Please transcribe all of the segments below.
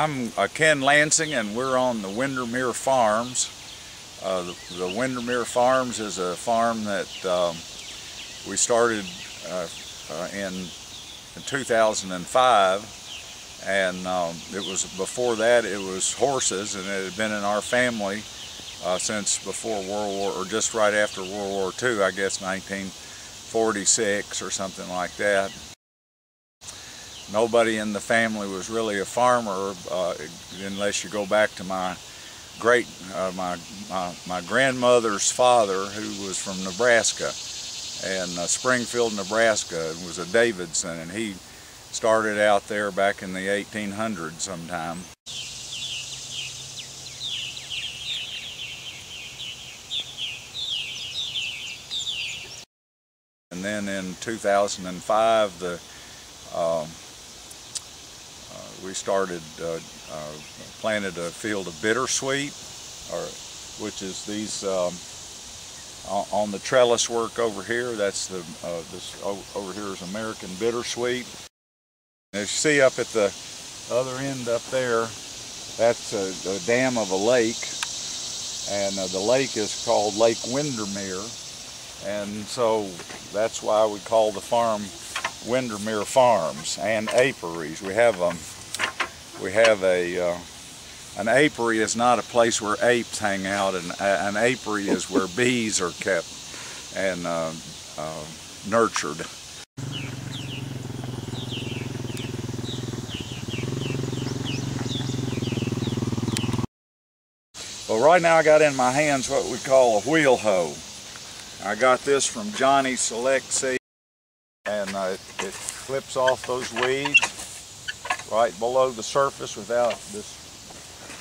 I'm Ken Lansing, and we're on the Windermere Farms. The Windermere Farms is a farm that we started in 2005, and it was before that it was horses, and it had been in our family since before World War, or just right after World War II, I guess 1946 or something like that. Nobody in the family was really a farmer unless you go back to my grandmother's father, who was from Nebraska, and Springfield, Nebraska. It was a Davidson, and he started out there back in the 1800s sometime. And then in 2005, we started planted a field of bittersweet, which is these on the trellis work over here. That's this over here is American bittersweet. And as you see up at the other end up there, that's a dam of a lake, and the lake is called Lake Windermere, and so that's why we call the farm Windermere Farms and Apiaries. An apiary is not a place where apes hang out, and an apiary is where bees are kept and nurtured. Well, right now I got in my hands what we call a wheel hoe. I got this from Johnny's Select Seed, and it clips off those weeds right below the surface without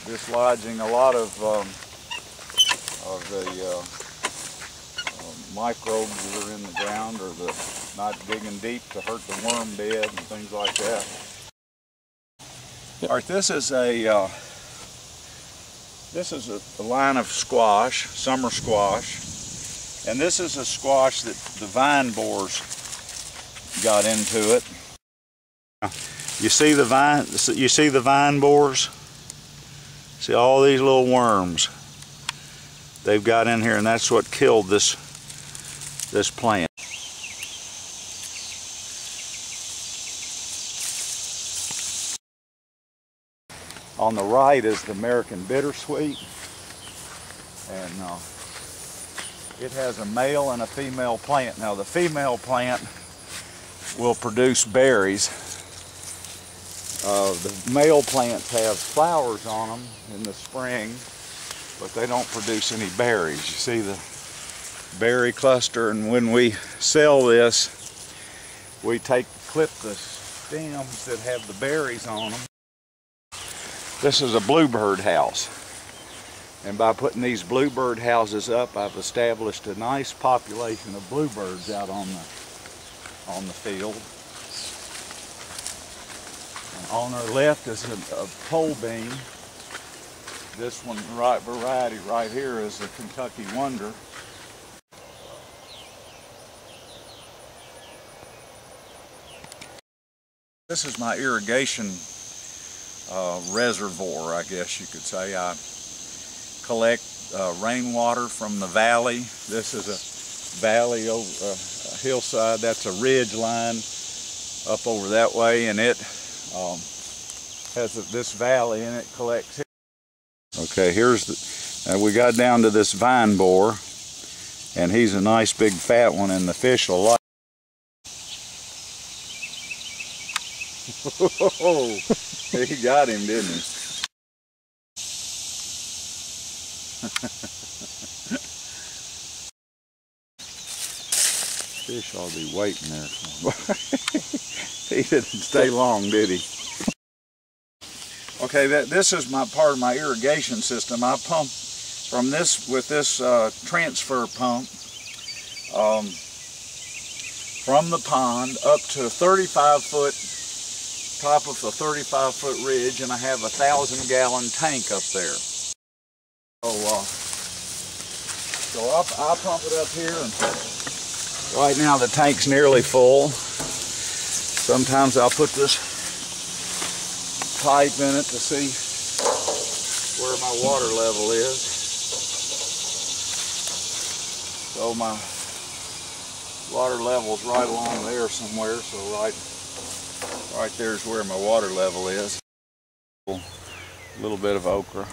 dislodging a lot of the microbes that are in the ground, or not digging deep to hurt the worm bed and things like that. All right, this is a line of squash, summer squash, and this is a squash that the vine borers got into it. You see the vine borers? See all these little worms they've got in here, and that's what killed this plant. On the right is the American bittersweet, and it has a male and a female plant. Now the female plant will produce berries. The male plants have flowers on them in the spring, but they don't produce any berries. You see the berry cluster, and when we sell this, we clip the stems that have the berries on them. This is a bluebird house, and by putting these bluebird houses up, I've established a nice population of bluebirds out on the field. On our left is a pole bean. This one, variety right here, is the Kentucky Wonder. This is my irrigation reservoir, I guess you could say. I collect rainwater from the valley. This is a valley over a hillside. That's a ridge line up over that way, and it has this valley, and it collects here. Okay, we got down to this vine borer, and he's a nice big fat one, and the fish will like. Oh, he got him, didn't he? Fish ought to be waiting there for him. He didn't stay long, did he? Okay, this is part of my irrigation system. I pump from this with this transfer pump from the pond up to a 35-foot top of a 35-foot ridge, and I have a 1,000-gallon tank up there. So I pump it up here, and right now the tank's nearly full. Sometimes I'll put this pipe in it to see where my water level is. So my water level's right along there somewhere, so right there's where my water level is. A little bit of okra.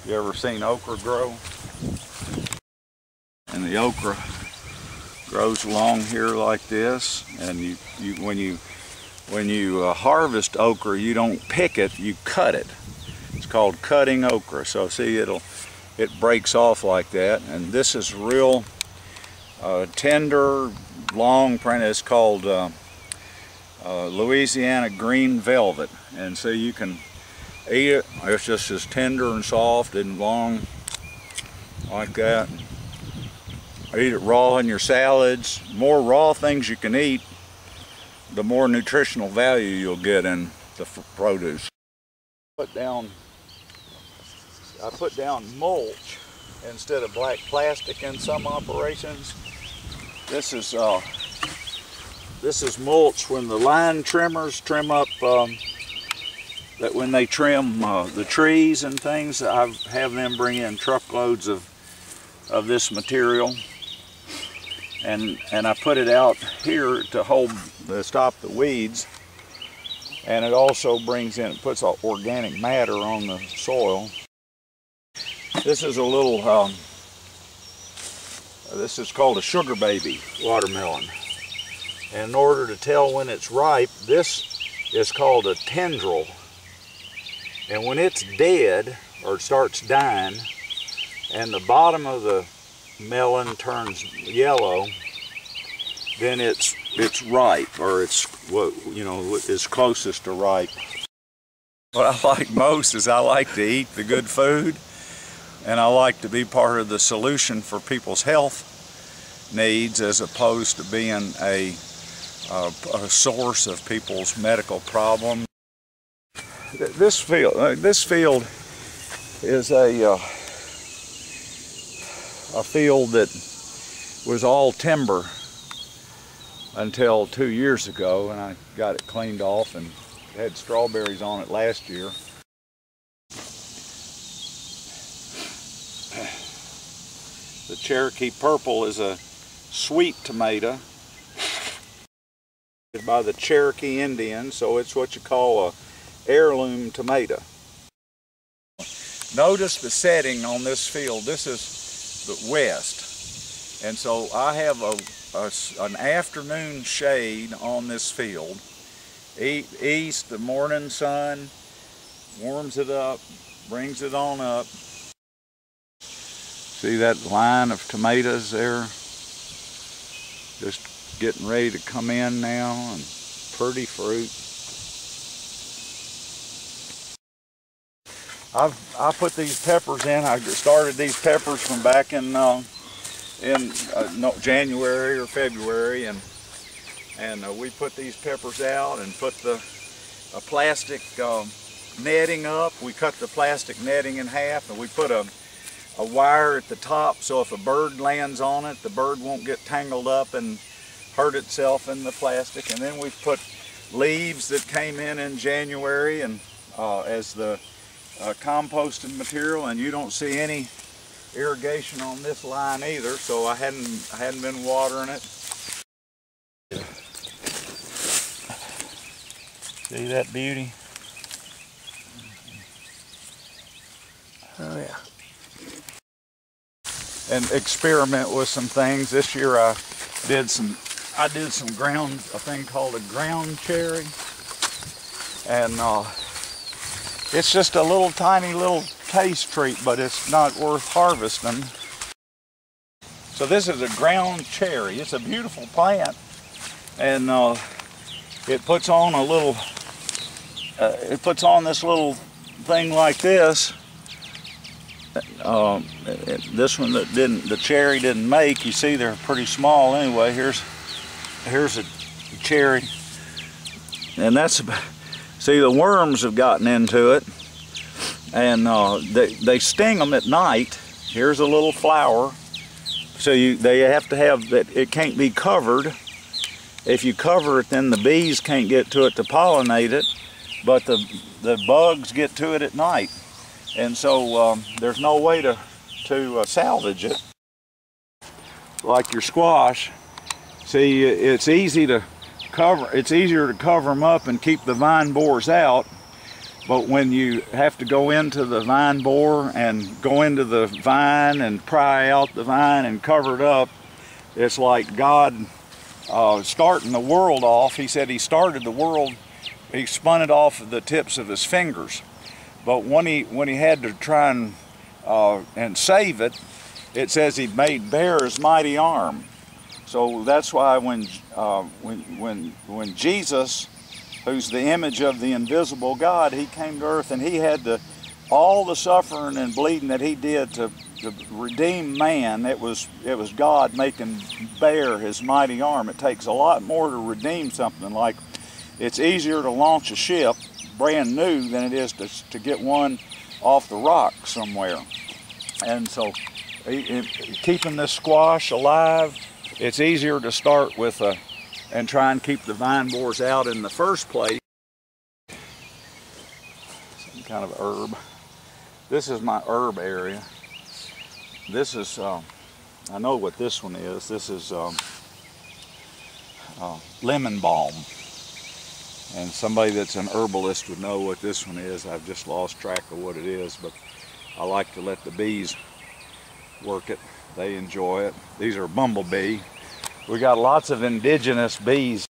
You ever seen okra grow? And the okra grows along here like this, and when you harvest okra, you don't pick it, you cut it. It's called cutting okra. So see, it breaks off like that, and this is real tender, long print. It's called Louisiana green velvet, and so you can eat it. It's just as tender and soft and long like that. Eat it raw in your salads. The more raw things you can eat, the more nutritional value you'll get in the produce. I put down mulch instead of black plastic in some operations. This is mulch when the line trimmers trim up. That when they trim the trees and things, I have them bring in truckloads of this material. And I put it out here to stop the weeds, and it also puts organic matter on the soil. This is a little, this is called a sugar baby watermelon. And in order to tell when it's ripe, this is called a tendril. And when it's dead or starts dying, and the bottom of the melon turns yellow, then it's ripe, or it's is closest to ripe. What I like most is I like to eat the good food, and I like to be part of the solution for people's health needs, as opposed to being a source of people's medical problems. This field is a field that was all timber until 2 years ago, and I got it cleaned off and had strawberries on it last year. The Cherokee Purple is a sweet tomato by the Cherokee Indians, so it's what you call a heirloom tomato. Notice the setting on this field. This is the west, and so I have an afternoon shade on this field. East, the morning sun warms it up, brings it on up. See that line of tomatoes there? Just getting ready to come in now, and pretty fruit. I put these peppers in. I started these peppers from back in January or February, and we put these peppers out and put the plastic netting up. We cut the plastic netting in half, and we put a wire at the top, so if a bird lands on it, the bird won't get tangled up and hurt itself in the plastic. And then we put leaves that came in January and as the composted material, and you don't see any irrigation on this line either, so I hadn't been watering it. See that beauty? Oh yeah. And experiment with some things. This year I did some ground, a thing called a ground cherry, and it's just a little tiny little taste treat, but it's not worth harvesting. So this is a ground cherry. It's a beautiful plant, and it puts on a little. It puts on this little thing like this. This one that the cherry didn't make. You see, they're pretty small anyway. Here's a cherry, and that's. See, the worms have gotten into it, and they sting them at night. Here's a little flower. So they have to have that. It can't be covered. If you cover it, then the bees can't get to it to pollinate it. but the bugs get to it at night, and so there's no way to salvage it. Like your squash, see, it's easier to cover them up and keep the vine borers out. But when you have to go into the vine borer and go into the vine and pry out the vine and cover it up, it's like God starting the world off. He said he started the world, he spun it off of the tips of his fingers. But when he had to try and save it, it says he made bare his mighty arm. So that's why when Jesus, who's the image of the invisible God, he came to earth, and he had all the suffering and bleeding that he did to redeem man. It was God making bare his mighty arm. It takes a lot more to redeem something. Like, it's easier to launch a ship brand new than it is to get one off the rock somewhere. And so keeping this squash alive, it's easier to start with and try and keep the vine borers out in the first place. Some kind of herb. This is my herb area. This is, I know what this one is. This is lemon balm. And somebody that's an herbalist would know what this one is. I've just lost track of what it is, but I like to let the bees work it. They enjoy it. These are bumblebee. We got lots of indigenous bees